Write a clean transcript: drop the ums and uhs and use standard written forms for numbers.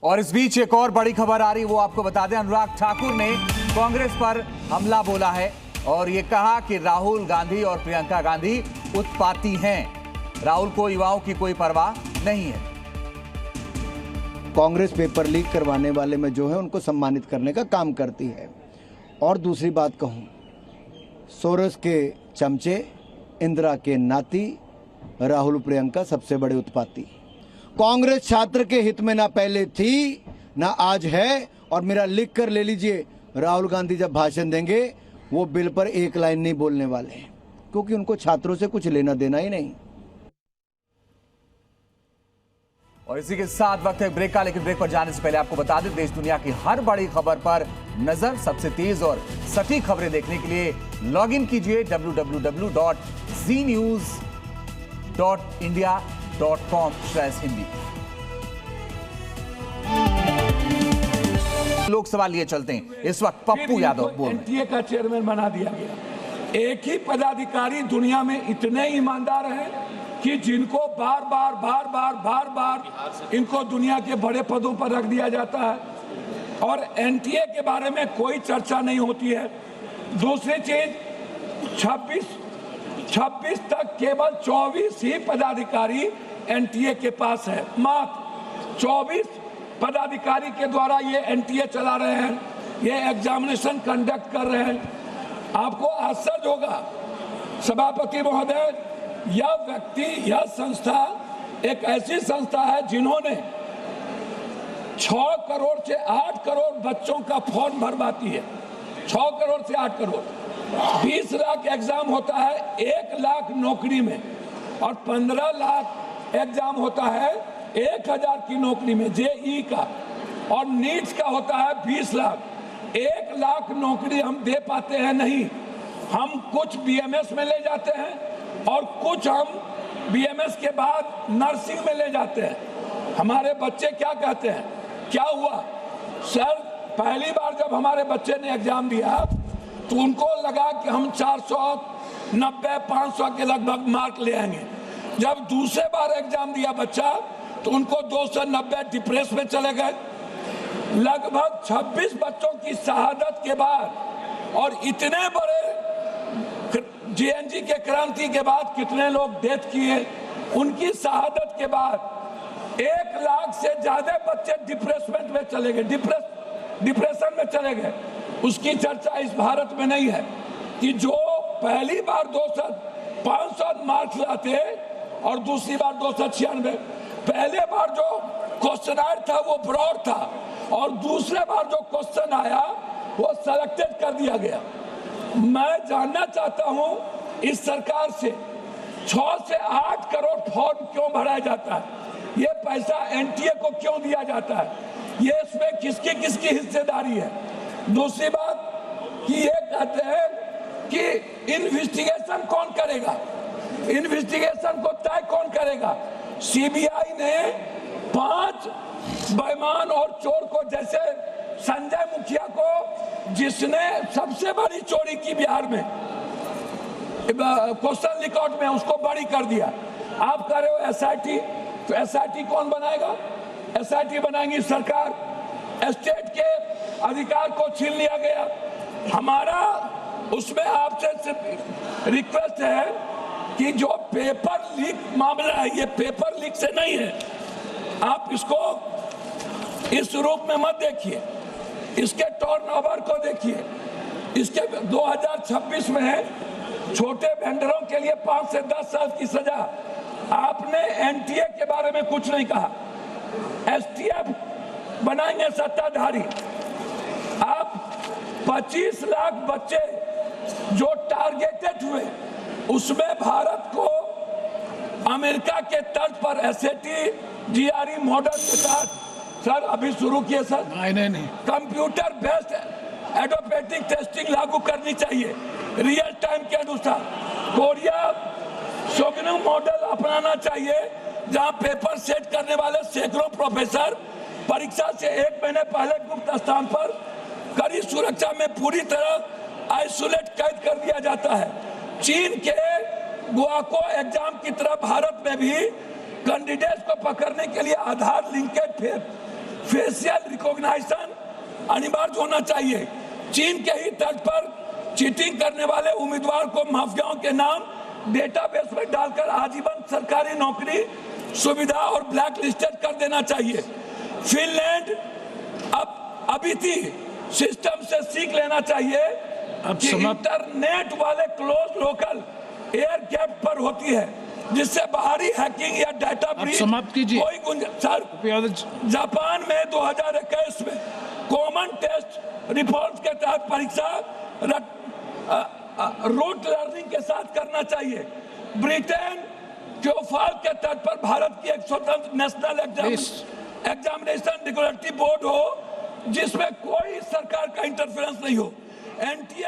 और इस बीच एक और बड़ी खबर आ रही, वो आपको बता दें, अनुराग ठाकुर ने कांग्रेस पर हमला बोला है और ये कहा कि राहुल गांधी और प्रियंका गांधी उत्पाती हैं। राहुल को युवाओं की कोई परवाह नहीं है। कांग्रेस पेपर लीक करवाने वाले में जो है उनको सम्मानित करने का काम करती है। और दूसरी बात कहूं, सोरस के चमचे, इंदिरा के नाती, राहुल प्रियंका सबसे बड़े उत्पाती। कांग्रेस छात्र के हित में ना पहले थी ना आज है। और मेरा लिख कर ले लीजिए, राहुल गांधी जब भाषण देंगे वो बिल पर एक लाइन नहीं बोलने वाले हैं, क्योंकि उनको छात्रों से कुछ लेना देना ही नहीं। और इसी के साथ वक्त है ब्रेक का, लेकिन ब्रेक पर जाने से पहले आपको बता दें, देश दुनिया की हर बड़ी खबर पर नजर, सबसे तेज और सटीक खबरें देखने के लिए लॉग इन कीजिए www.znews.india.com/hindi। लोकसभा लिए चलते हैं। इस वक्त पप्पू यादव बोल एनटीए का चेयरमैन बना दिया गया। एक ही पदाधिकारी दुनिया में इतने ईमानदार हैं कि जिनको बार बार इनको दुनिया के बड़े पदों पर रख दिया जाता है और एनटीए के बारे में कोई चर्चा नहीं होती है। दूसरी चीज, 26 तक केवल 24 ही पदाधिकारी एनटीए के पास है। मात्र 24 पदाधिकारी के द्वारा ये एनटीए चला रहे हैं, ये एग्जामिनेशन कंडक्ट कर रहे हैं। आपको आश्चर्य होगा सभापति महोदय, यह व्यक्ति, यह संस्था एक ऐसी संस्था है जिन्होंने 6 करोड़ से 8 करोड़ बच्चों का फॉर्म भरवाती है। 6 करोड़ से 8 करोड़, 20 लाख एग्जाम होता है 1 लाख नौकरी में, और 15 लाख एग्जाम होता है 1000 की नौकरी में जेई का, और नीट्स का होता है 20 लाख। 1 लाख नौकरी हम दे पाते हैं नहीं। हम कुछ बीएमएस में ले जाते हैं और कुछ हम बीएमएस के बाद नर्सिंग में ले जाते हैं। हमारे बच्चे क्या कहते हैं, क्या हुआ सर, पहली बार जब हमारे बच्चे ने एग्जाम दिया तो उनको लगा कि हम 490-500 के लगभग मार्क ले आएंगे। जब दूसरे बार एग्जाम दिया बच्चा तो उनको 290 डिप्रेस में चले गए। लगभग 26 बच्चों की शहादत के बाद और इतने बड़े जीएनजी के क्रांति के बाद कितने लोग डेथ किए, उनकी शहादत के बाद 1 लाख से ज्यादा बच्चे डिप्रेसमेंट में चले गए, डिप्रेशन में चले गए। उसकी चर्चा इस भारत में नहीं है कि जो पहली बार 500 मार्क्स लाते और दूसरी बार 296। पहले बार जो क्वेश्चन था वो ब्रॉड था और दूसरे बार जो क्वेश्चन आया वो सेलेक्टेड कर दिया गया। मैं जानना चाहता हूं इस सरकार से 6 से 8 करोड़ फॉर्म क्यों भराया जाता है, ये पैसा एनटीए को क्यों दिया जाता है, ये इसमें किसकी हिस्सेदारी है। दूसरी बात कि ये कहते हैं कि इन्वेस्टिगेशन कौन करेगा, इन्वेस्टिगेशन को तय कौन करेगा। सीबीआई ने 5 बेईमान और चोर को, जैसे संजय मुखिया को जिसने सबसे बड़ी चोरी की बिहार में क्वेश्चन रिकॉर्ड में, उसको बड़ी कर दिया। आप कह रहे हो एसआईटी, तो एसआईटी कौन बनाएगा, एसआईटी बनाएंगी सरकार। स्टेट के अधिकार को छीन लिया गया। हमारा उसमें आपसे रिक्वेस्ट है कि जो पेपर लीक मामला है, ये पेपर लीक से नहीं है, आप इसको इस रूप में मत देखिए, इसके टर्नओवर को देखिए। इसके 2026 में है छोटे वेंडरों के लिए 5 से 10 साल की सजा। आपने एनटीए के बारे में कुछ नहीं कहा। एसटीएफ बनाएंगे सत्ताधारी। आप 25 लाख बच्चे जो टारगेटेड हुए, उसमें भारत को अमेरिका के तर्ज पर एसएटी जीआरई मॉडल के साथ, सर अभी शुरू किए सर, नहीं कंप्यूटर बेस्ड एडोपेटिक टेस्टिंग लागू करनी चाहिए रियल टाइम के अनुसार। कोरिया सोगनू मॉडल अपनाना चाहिए, जहां पेपर सेट करने वाले सैकड़ों प्रोफेसर परीक्षा से 1 महीने पहले गुप्त स्थान पर कड़ी सुरक्षा में पूरी तरह आइसोलेट कैद कर दिया जाता है। चीन के गुआको एग्जाम की तरह भारत में भी कैंडिडेट्स को पकड़ने के लिए आधार लिंकेज फेशियल रिकॉग्निशन अनिवार्य होना चाहिए। चीन के ही तर्ज पर चीटिंग करने वाले उम्मीदवार को माफियाओं के नाम डेटाबेस में डालकर आजीवन सरकारी नौकरी सुविधा और ब्लैक लिस्टेड कर देना चाहिए। फिनलैंड अब अभी थी सिस्टम से सीख लेना चाहिए कि इंटरनेट वाले क्लोज लोकल एयर गैप पर होती है, जिससे बाहरी हैकिंग या डाटा ब्रीच कोई गुंजाइश। जापान में 2021 में कॉमन टेस्ट रिफॉर्म्स के तहत परीक्षा रूट लर्निंग के साथ करना चाहिए। ब्रिटेन क्योफाल के तट पर भारत की एक स्वतंत्र नेशनल एग्जामिनेशन रेगुलेटरी बोर्ड हो, जिसमें कोई सरकार का इंटरफेरेंस नहीं हो। एनटीए